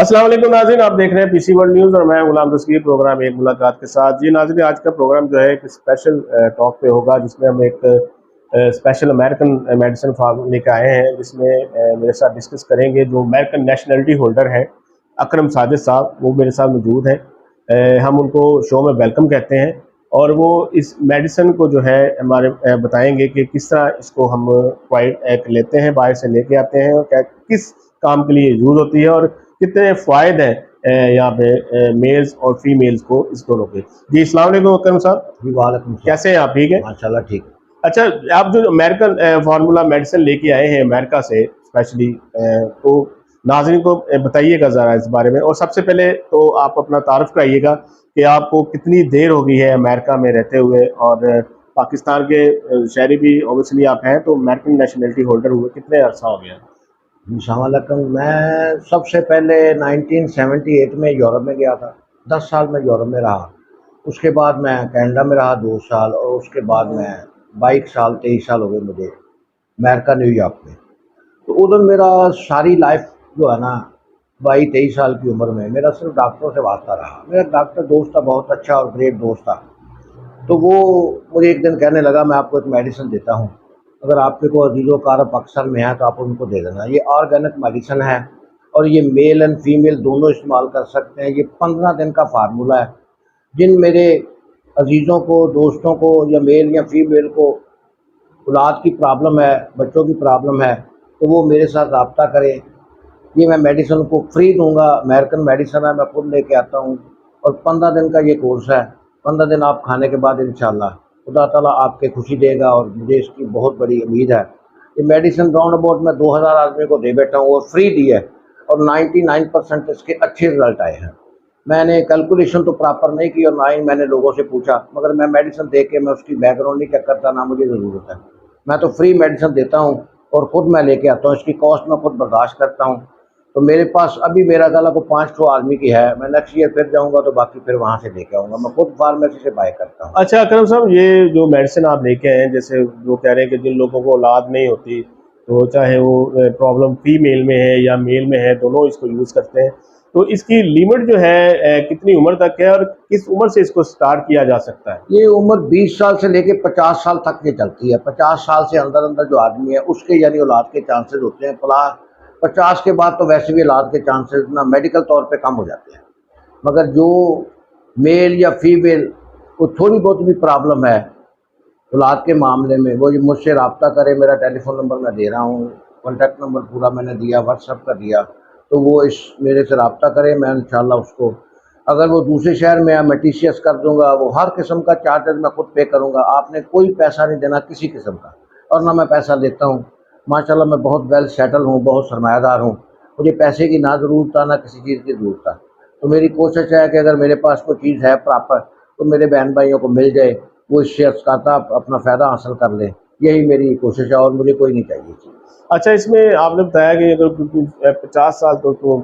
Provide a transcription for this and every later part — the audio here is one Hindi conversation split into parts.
अस्सलाम वालेकुम नाज़रीन, आप देख रहे हैं पीसी वर्ल्ड न्यूज़ और मैं गुलाम दस्तगीर। प्रोग्राम एक मुलाकात के साथ। जी नाज़रीन, आज का प्रोग्राम जो है एक स्पेशल टॉक पे होगा, जिसमें हम एक स्पेशल अमेरिकन मेडिसिन फार्म लेकर आए हैं, जिसमें मेरे साथ डिस्कस करेंगे जो अमेरिकन नेशनलिटी होल्डर हैं अकरम साजिद साहब, वो मेरे साथ मौजूद हैं। हम उनको शो में वेलकम कहते हैं और वो इस मेडिसिन को जो है हमारे बताएंगे कि किस तरह इसको हम क्वाइट लेते हैं, बाहर से लेके आते हैं और किस काम के लिए यूज़ होती है और कितने फ़ायदे हैं यहाँ पे मेल्स और फीमेल्स को इस दोनों के। जी अस्सलाम वालेकुम अकरम साहब। जी वालेकुम सलाम। कैसे हैं आप? ठीक है माशाल्लाह ठीक है। अच्छा, आप जो अमेरिकन फार्मूला मेडिसिन लेके आए हैं अमेरिका से स्पेशली, तो नाज़रीन को बताइएगा ज़रा इस बारे में। और सबसे पहले तो आप अपना तारुफ कराइएगा कि आपको कितनी देर हो गई है अमेरिका में रहते हुए, और पाकिस्तान के शहरी भी ऑब्वियसली आप हैं, तो अमेरिकन नेशनलिटी होल्डर हुए कितने अर्सा हो गया? इंशाअल्लाह मैं सबसे पहले 1978 में यूरोप में गया था। 10 साल मैं यूरोप में रहा। उसके बाद मैं कनाडा में रहा 2 साल, और उसके बाद मैं 22 साल 23 साल हो गए मुझे अमेरिका न्यूयॉर्क में। तो उधर मेरा सारी लाइफ जो है ना, 22-23 साल की उम्र में मेरा सिर्फ डॉक्टरों से वास्ता रहा। मेरा डॉक्टर दोस्त था, बहुत अच्छा और ग्रेट दोस्त था। तो वो मुझे एक दिन कहने लगा, मैं आपको एक मेडिसिन देता हूँ, अगर आपके को अजीज़ो कार पाकिस्तान में है तो आप उनको दे देना। ये ऑर्गेनिक मेडिसिन है और ये मेल एंड फीमेल दोनों इस्तेमाल कर सकते हैं। ये 15 दिन का फार्मूला है। जिन मेरे अजीज़ों को, दोस्तों को, या मेल या फीमेल को औलाद की प्रॉब्लम है, बच्चों की प्रॉब्लम है, तो वो मेरे साथ रब्ता करें। ये मैं मेडिसिन को फ्री दूंगा। अमेरिकन मेडिसिन है, मैं खुद लेके आता हूँ। और 15 दिन का ये कोर्स है। 15 दिन आप खाने के बाद इंशाल्लाह खुदा ताला आपके खुशी देगा, और मुझे इसकी बहुत बड़ी उम्मीद है। ये मेडिसिन राउंड अबाउट मैं 2000 आदमी को दे बैठा हूँ और फ्री दी है, और 99% इसके अच्छे रिजल्ट आए हैं। मैंने कैलकुलेशन तो प्रॉपर नहीं की और ना ही मैंने लोगों से पूछा, मगर मैं मेडिसिन दे के मैं उसकी बैकग्राउंड नहीं चेक करता, ना मुझे ज़रूरत है। मैं तो फ्री मेडिसिन देता हूँ और ख़ुद मैं लेके आता हूँ। इसकी कॉस्ट मैं खुद बर्दाश्त करता हूँ। तो मेरे पास अभी मेरा गला को 5 आदमी की है। मैं नेक्स्ट ईयर फिर जाऊंगा तो बाकी फिर वहाँ से लेके आऊँगा। मैं खुद फार्मेसी से बाय करता हूँ। अच्छा अकरम साहब, ये जो मेडिसिन आप लेके आए हैं, जैसे वो कह रहे हैं कि जिन लोगों को औलाद नहीं होती, तो चाहे वो प्रॉब्लम फीमेल में है या मेल में है, दोनों इसको यूज़ करते हैं, तो इसकी लिमिट जो है कितनी उम्र तक है और किस उम्र से इसको स्टार्ट किया जा सकता है? ये उम्र 20 साल से लेके 50 साल तक ये चलती है। 50 साल से अंदर अंदर जो आदमी है उसके यानी औलाद के चांसेस होते हैं। 50 के बाद तो वैसे भी औलाद के चांसेस ना मेडिकल तौर पे कम हो जाते हैं। मगर जो मेल या फीमेल को थोड़ी बहुत भी प्रॉब्लम है औलाद के मामले में, वो मुझसे रब्ता करे। मेरा टेलीफोन नंबर मैं दे रहा हूँ, कॉन्टैक्ट नंबर पूरा मैंने दिया, व्हाट्सएप का दिया, तो वो इस मेरे से रब्ता करे। मैं इंशाल्लाह उसको, अगर वो दूसरे शहर में है, मैं टीसीएस कर दूंगा। वो हर किस्म का चार्जेस मैं खुद पे करूँगा। आपने कोई पैसा नहीं देना किसी किस्म का, और ना मैं पैसा लेता हूँ। माशाल्लाह मैं बहुत वेल सेटल हूँ, बहुत सरमायादार हूँ। मुझे पैसे की ना ज़रूरत था, ना किसी चीज़ की ज़रूरत था। तो मेरी कोशिश है कि अगर मेरे पास कोई चीज़ है प्रॉपर, तो मेरे बहन भाइयों को मिल जाए, वो इससे अस्काता अपना फ़ायदा हासिल कर लें। यही मेरी कोशिश है, और मुझे कोई नहीं चाहिए चीज़। अच्छा, इसमें आपने बताया कि अगर 50 साल तो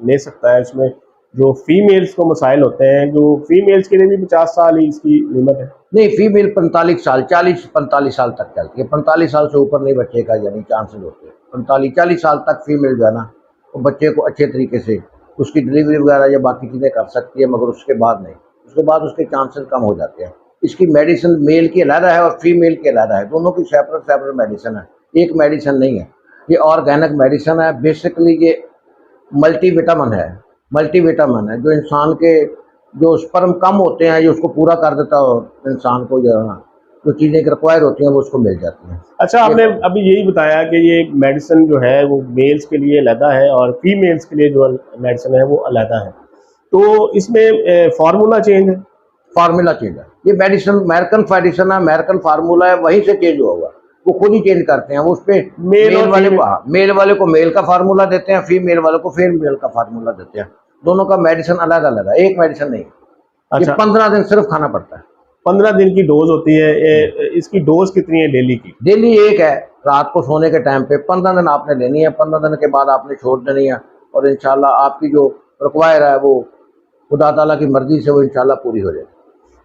ले सकता है। इसमें जो फीमेल्स को मसाइल होते हैं, जो फीमेल्स के लिए भी 50 साल ही इसकी लिमिट है? नहीं, फीमेल 45 साल, 40-45 साल तक चलती है। 45 साल से ऊपर नहीं बच्चे का यानी चांसेस होते हैं। 45-40 साल तक फीमेल जो है ना, वो बच्चे को अच्छे तरीके से उसकी डिलीवरी वगैरह या बाकी चीज़ें कर सकती है, मगर उसके बाद नहीं। उसके बाद उसके चांसेस कम हो जाते हैं। इसकी मेडिसिन मेल की अलग है और फीमेल की अलग है। दोनों की सेपरेट सेपरेट मेडिसिन है, एक मेडिसिन नहीं है। ये ऑर्गेनिक मेडिसिन है। बेसिकली ये मल्टीविटामिन है। मल्टीविटामिन है जो इंसान के जो स्पर्म कम होते हैं, ये उसको पूरा कर देता है, और इंसान को जो है ना, जो चीज़ें रिक्वायर होती हैं वो उसको मिल जाती हैं। अच्छा, आपने अभी यही बताया कि ये मेडिसिन जो है वो मेल्स के लिए अलहदा है और फीमेल्स के लिए जो मेडिसिन है वो अलहदा है, तो इसमें फार्मूला चेंज है? फार्मूला चेंज है। ये मेडिसिन अमेरिकन मेडिसिन है, अमेरिकन फार्मूला है, वहीं से चेंज होगा। वो खुद ही चेंज करते हैं। वो उस पर मेल वाले को मेल का फार्मूला देते हैं, फीमेल वाले को फीमेल का फार्मूला देते हैं। दोनों का मेडिसिन अलग अलग है, एक मेडिसिन नहीं। ये अच्छा, 15 दिन सिर्फ खाना पड़ता है। 15 दिन की डोज होती है। इसकी डोज कितनी है डेली की? डेली एक है, रात को सोने के टाइम पे। 15 दिन आपने लेनी है। 15 दिन के बाद आपने छोड़ देनी है, और इंशाल्लाह आपकी जो रिक्वायर है वो खुदा ताला की मर्जी से वो इंशाल्लाह पूरी हो जाएगी।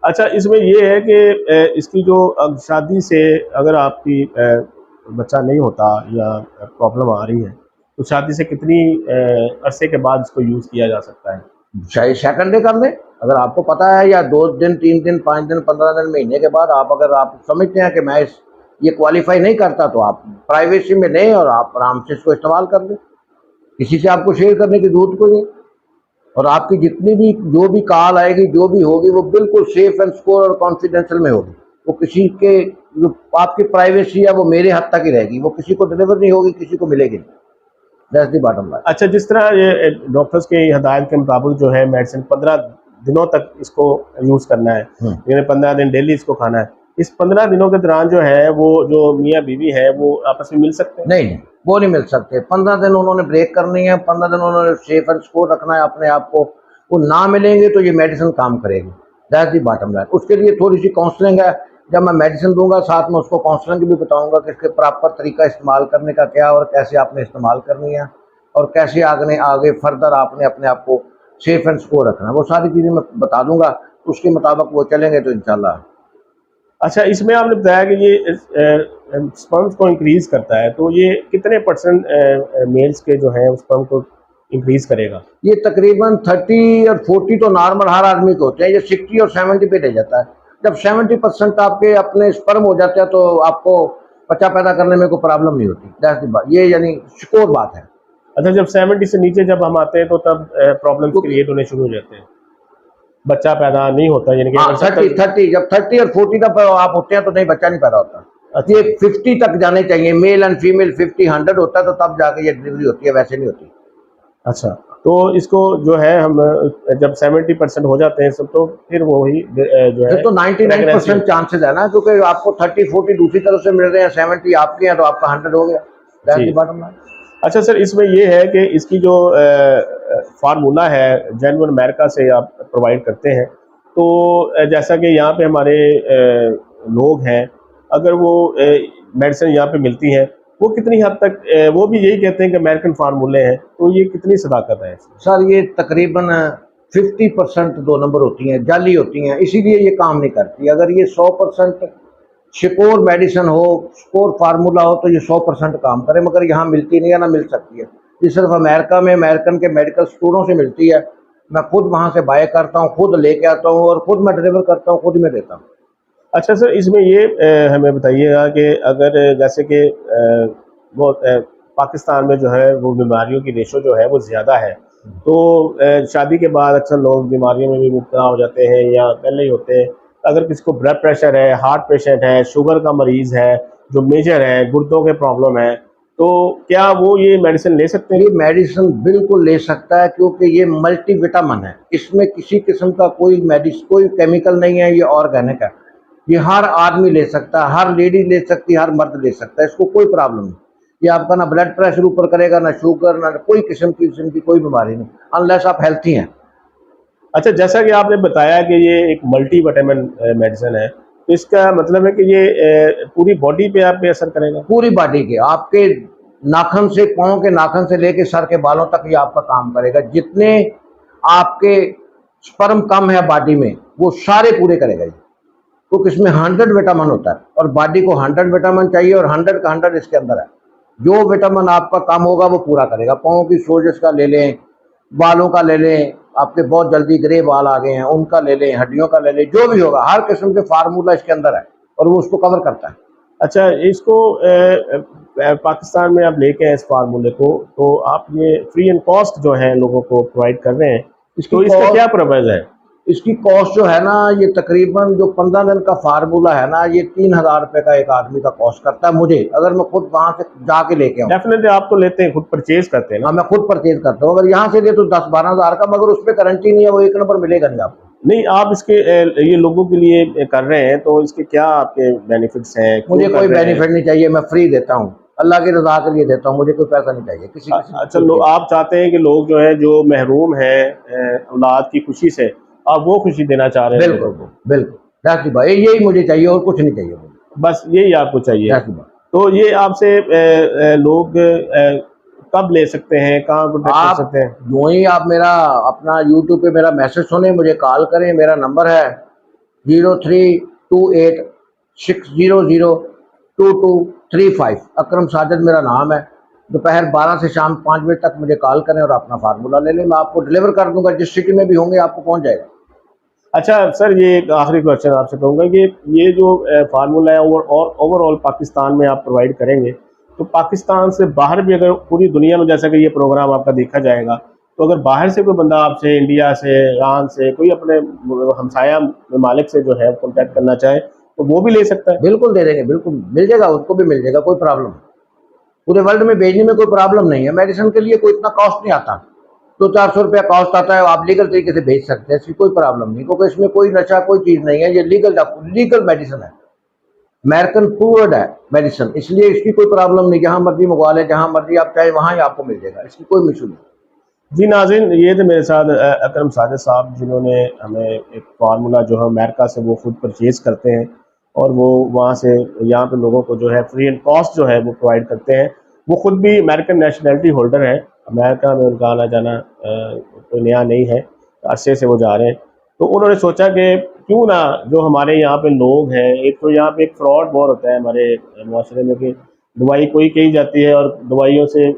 अच्छा, इसमें ये है कि इसकी जो शादी से अगर आपकी बच्चा नहीं होता या प्रॉब्लम आ रही है, तो शादी से कितनी अरसे के बाद इसको यूज़ किया जा सकता है? चाहे सेकंड डे कर लें, अगर आपको पता है, या 2 दिन, 3 दिन, 5 दिन, 15 दिन, महीने के बाद आप अगर आप समझते हैं कि मैं ये क्वालिफाई नहीं करता, तो आप प्राइवेसी में लें और आप आराम से इसको इस्तेमाल कर लें। किसी से आपको शेयर करने की जरूरत कोई नहीं। और आपकी जितनी भी जो भी कॉल आएगी, जो भी होगी, वो बिल्कुल सेफ एंड सिक्योर और कॉन्फिडेंशियल में होगी। वो किसी के जो आपकी प्राइवेसी है वो मेरे हद तक ही रहेगी, वो किसी को डिलीवर नहीं होगी, किसी को मिलेगी नहीं। That's the bottom line. अच्छा, जिस तरह ये डॉक्टर्स के हिदायत के मुताबिक जो है मेडिसिन 15 दिनों तक इसको यूज़ करना है, यानी 15 दिन डेली इसको खाना है। इस 15 दिनों के दौरान जो है वो जो मियाँ बीवी है वो आपस में मिल सकते हैं? नहीं, वो नहीं मिल सकते। 15 दिन उन्होंने ब्रेक करनी है, 15 दिन उन्होंने सेफ एंड सिक्योर रखना है अपने आप को। वो ना मिलेंगे तो ये मेडिसिन काम करेगी। That's the bottom line. उसके लिए थोड़ी सी काउंसलिंग है। जब मैं मेडिसिन दूंगा, साथ में उसको काउंसलिंग भी बताऊंगा कि इसके प्रॉपर तरीका इस्तेमाल करने का क्या, और कैसे आपने इस्तेमाल करनी है, और कैसे आगे फर्दर आपने अपने आप को सेफ एंड सिक्योर रखना है। वो सारी चीज़ें मैं बता दूंगा, उसके मुताबिक वो चलेंगे तो इंशाल्लाह। अच्छा, इसमें आपने बताया कि ये स्पर्म्स को इंक्रीज करता है, तो ये कितने परसेंट मेल्स के जो है स्पर्म को इंक्रीज करेगा? ये तकरीबन 30 और 40 तो नॉर्मल हर आदमी के होते हैं, ये 60 और 70 पे ले जाता है। जब 70% आपके अपने स्पर्म हो जाते हैं तो आपको बच्चा पैदा करने में कोई प्रॉब्लम नहीं होती। दैट्स द बात, ये यानी सिक्योर बात है। अच्छा, जब 70 से नीचे जब हम आते हैं तो तब प्रॉब्लम्स तो क्रिएट होने शुरू हो जाते हैं, बच्चा पैदा नहीं होता, यानी कि हाँ, अगर 30 जब 30 और 40 तक आप होते हैं तो नहीं, बच्चा नहीं पैदा होता। अच्छा। ये 50 तक जाने चाहिए, मेल एंड फीमेल 50 100 होता है तो तब जाके ये डिलीवरी होती है, वैसे नहीं होती। अच्छा, तो इसको जो है हम जब 70% हो जाते हैं सब, तो फिर वो ही जो है फिर तो 99% pregnancy- चांसेस है ना, क्योंकि आपको 30-40 दूसरी तरफ से मिल रहे हैं, 70 आपके हैं, तो आपका 100 हो गया। दैट्स जी। The bottom line. अच्छा सर, इसमें ये है कि इसकी जो फार्मूला है जेन्युइन अमेरिका से आप प्रोवाइड करते हैं, तो जैसा कि यहाँ पे हमारे लोग हैं, अगर वो मेडिसिन यहाँ पे मिलती हैं, वो कितनी हद तक वो भी यही कहते हैं कि अमेरिकन फार्मूले हैं, तो ये कितनी सदाकत है इसमें? सर, ये तकरीबन 50% 2 नंबर होती हैं, जाली होती हैं, इसीलिए ये काम नहीं करती। अगर ये 100% सिक्योर मेडिसिन हो, सिक्योर फार्मूला हो, तो ये 100% काम करे, मगर यहाँ मिलती नहीं है, ना मिल सकती है। ये सिर्फ अमेरिका में अमेरिकन के मेडिकल स्टोरों से मिलती है। मैं खुद वहाँ से बाय करता हूँ, खुद लेके आता हूँ, और खुद मैं डिलीवर करता हूँ, खुद मैं देता हूँ। अच्छा सर, इसमें ये हमें बताइएगा कि अगर जैसे कि वो पाकिस्तान में जो है वो बीमारियों की रेशो जो है वो ज़्यादा है, तो शादी के बाद अक्सर लोग बीमारियों में भी मुब्तला हो जाते हैं या पहले ही होते हैं। अगर किसी को ब्लड प्रेशर है, हार्ट पेशेंट है, शुगर का मरीज़ है, जो मेजर है, गुर्दों के प्रॉब्लम है, तो क्या वो ये मेडिसिन ले सकते हैं? ये मेडिसिन बिल्कुल ले सकता है, क्योंकि ये मल्टीविटामिन है। इसमें किसी किस्म का कोई केमिकल नहीं है, ये ऑर्गेनिक है। ये हर आदमी ले सकता है, हर लेडी ले सकती है, हर मर्द ले सकता है, इसको कोई प्रॉब्लम नहीं। ये आपका ना ब्लड प्रेशर ऊपर करेगा, ना शुगर, ना कोई किस्म की कोई बीमारी नहीं, अनलेस आप हेल्थी हैं। अच्छा, जैसा कि आपने बताया कि ये एक मल्टी विटामिन मेडिसिन है, तो इसका मतलब है कि ये पूरी बॉडी पे आप पे असर करेगा? पूरी बॉडी के, आपके नाखून से, पाँव के नाखून से लेके सर के बालों तक ये आपका काम करेगा। जितने आपके स्पर्म कम है बॉडी में, वो सारे पूरे करेगा ये। तो इसमें 100 विटामिन होता है, और बॉडी को 100 विटामिन चाहिए, और 100 का 100 इसके अंदर है। जो विटामिन आपका कम होगा वो पूरा करेगा। पाँव की सोजिश का ले लें, बालों का ले लें, आपके बहुत जल्दी ग्रे बाल आ गए हैं उनका ले लें, हड्डियों का ले लें, जो भी होगा, हर किस्म के फार्मूला इसके अंदर है, और वो उसको कवर करता है। अच्छा, इसको पाकिस्तान में आप लेके आए इस फार्मूले को, तो आप ये फ्री एंड कॉस्ट जो है लोगों को प्रोवाइड कर रहे हैं, तो इसका क्या पर्पज है? इसकी कॉस्ट जो है ना, ये तकरीबन जो 15 दिन का फार्मूला है ना, ये 3000 रुपये का एक आदमी का कॉस्ट करता है मुझे, अगर मैं खुद वहाँ से जाके लेके आऊँ। डेफिनेटली आप तो लेते हैं, खुद परचेज करते हैं ना? हाँ, मैं खुद परचेज करता हूँ। अगर यहाँ से ले तो 10-12 हज़ार का, मगर उस पर गारंटी नहीं है, वो एक नंबर मिलेगा नहीं आपको। नहीं, आप इसके ये लोगों के लिए कर रहे हैं, तो इसके क्या आपके बेनिफिट्स हैं? मुझे कोई बेनिफिट नहीं चाहिए, मैं फ्री देता हूँ, अल्लाह की रजा के लिए देता हूँ, मुझे कोई पैसा नहीं चाहिए किसी अच्छा, आप चाहते हैं कि लोग जो है जो महरूम है औलाद की खुशी से, आप वो खुशी देना चाह रहे हैं? बिल्कुल बिल्कुल, राशिद भाई, यही मुझे चाहिए, और कुछ नहीं चाहिए मुझे, बस यही आपको चाहिए। राशिद भाई। तो ये आपसे लोग कब ले सकते हैं, कहाँ कॉन्टेक्ट कर सकते हैं? जो ही आप मेरा अपना यूट्यूब पे मेरा मैसेज सुने, मुझे कॉल करें। मेरा नंबर है 032860022235। अकरम साजिद मेरा नाम है। दोपहर 12 से शाम 5 बजे तक मुझे कॉल करें और अपना फार्मूला ले लें, मैं आपको डिलीवर कर दूंगा, जिस सिटी में भी होंगे आपको पहुंच जाएगा। अच्छा सर, ये एक आखिरी क्वेश्चन आपसे कहूँगा कि ये जो फार्मूला है ओवरऑल पाकिस्तान में आप प्रोवाइड करेंगे, तो पाकिस्तान से बाहर भी अगर पूरी दुनिया में जैसा कि ये प्रोग्राम आपका देखा जाएगा, तो अगर बाहर से कोई बंदा आपसे, इंडिया से, ईरान से, कोई अपने हमसाया ममालिक से जो है कॉन्टैक्ट करना चाहे, तो वो भी ले सकता है? बिल्कुल दे देंगे, बिल्कुल मिल जाएगा, उसको भी मिल जाएगा, कोई प्रॉब्लम नहीं। पूरे वर्ल्ड में भेजने में कोई प्रॉब्लम नहीं है, मेडिसिन के लिए कोई इतना कॉस्ट नहीं आता, 200-400 रुपया कॉस्ट आता है, आप लीगल तरीके से भेज सकते हैं, इसकी कोई प्रॉब्लम नहीं, क्योंकि इसमें कोई नशा कोई चीज़ नहीं है, ये लीगल मेडिसिन है, अमेरिकन अप्रूव्ड है मेडिसिन, इसलिए इसकी कोई प्रॉब्लम नहीं, जहाँ मर्जी मंगवा लें, जहाँ मर्जी आप चाहे वहाँ ही आपको मिल जाएगा, इसकी कोई इशू नहीं। जी नाज़रीन, ये थे मेरे साथ अकरम साजिद साहब, जिन्होंने हमें एक फार्मूला जो है अमेरिका से वो खुद परचेज करते हैं और वो वहाँ से यहाँ पे लोगों को जो है फ्री एंड कॉस्ट जो है वो प्रोवाइड करते हैं। वो खुद भी अमेरिकन नेशनैलिटी होल्डर हैं, अमेरिका में उनका आना जाना कोई नया नहीं है, अरसे से वो जा रहे हैं। तो उन्होंने सोचा कि क्यों ना जो हमारे यहाँ पे लोग हैं, एक तो यहाँ पे एक फ्रॉड बहुत होता है हमारे माशरे में कि दवाई कोई कही जाती है और दवाइयों से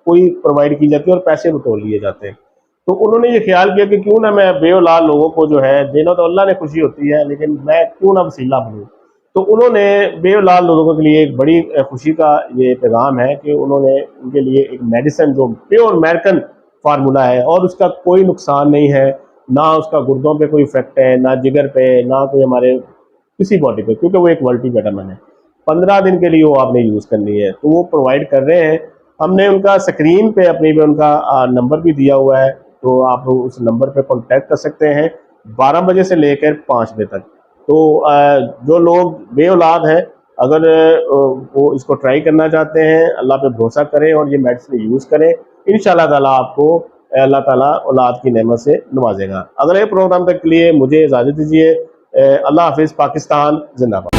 कोई प्रोवाइड की जाती है और पैसे बटोर लिए जाते हैं। तो उन्होंने ये ख्याल किया कि क्यों ना मैं बेऔलाद लोगों को जो है, देना तो अल्लाह ने खुशी होती है, लेकिन मैं क्यों ना वसीला बनूँ। तो उन्होंने बेऔलाद लोगों के लिए एक बड़ी खुशी का ये पैगाम है कि उन्होंने उनके लिए एक मेडिसिन जो प्योर अमेरिकन फार्मूला है और उसका कोई नुकसान नहीं है, ना उसका गुर्दों पे कोई इफेक्ट है, ना जिगर पे, ना कोई हमारे किसी बॉडी पे, क्योंकि वो एक मल्टीविटामिन है। 15 दिन के लिए वो आपने यूज़ करनी है, तो वो प्रोवाइड कर रहे हैं। हमने उनका स्क्रीन पे अपनी पे उनका नंबर भी दिया हुआ है, तो आप उस नंबर पे कांटेक्ट कर सकते हैं 12 बजे से लेकर 5 बजे तक। तो जो लोग बेऔलाद हैं, अगर वो इसको ट्राई करना चाहते हैं, अल्लाह पे भरोसा करें और ये मेडिसिन यूज़ करें, इंशाल्लाह ताला आपको अल्लाह ताला औलाद की नेमत से नवाजेगा। अगले प्रोग्राम तक के लिए मुझे इजाज़त दीजिए। अल्लाह हाफिज़। पाकिस्तान जिंदाबाद।